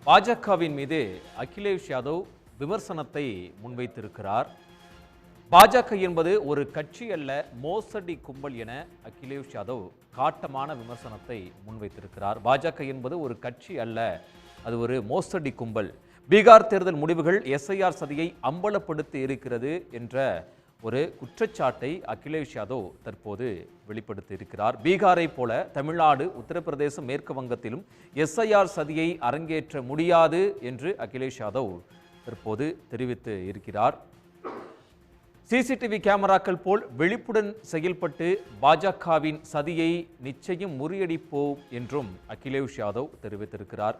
பாஜகவின் மீது அகிலேஷ் யாதவ் விமர்சனத்தை முன்வைத்திருக்கிறார். பாஜக என்பது ஒரு கட்சி அல்ல, மோசடி கும்பல் என அகிலேஷ் யாதவ் காட்டமான விமர்சனத்தை முன்வைத்திருக்கிறார். பாஜக என்பது ஒரு கட்சி அல்ல, அது ஒரு மோசடி கும்பல். பீகார் தேர்தல் முடிவுகள் எஸ்ஐஆர் சதியை அம்பலப்படுத்தி இருக்கிறது என்ற ஒரு குற்றச்சாட்டை அகிலேஷ் யாதவ் தற்போது வெளிப்படுத்தி இருக்கிறார். பீகாரை போல தமிழ்நாடு, உத்தரப்பிரதேசம், மேற்கு வங்கத்திலும் எஸ்ஐஆர் சதியை அரங்கேற்ற முடியாது என்று அகிலேஷ் யாதவ் தற்போது தெரிவித்து இருக்கிறார். சிசிடிவி கேமராக்கள் போல் விழிப்புடன் செயல்பட்டு பாஜகவின் சதியை நிச்சயம் முறியடிப்போம் என்றும் அகிலேஷ் யாதவ் தெரிவித்திருக்கிறார்.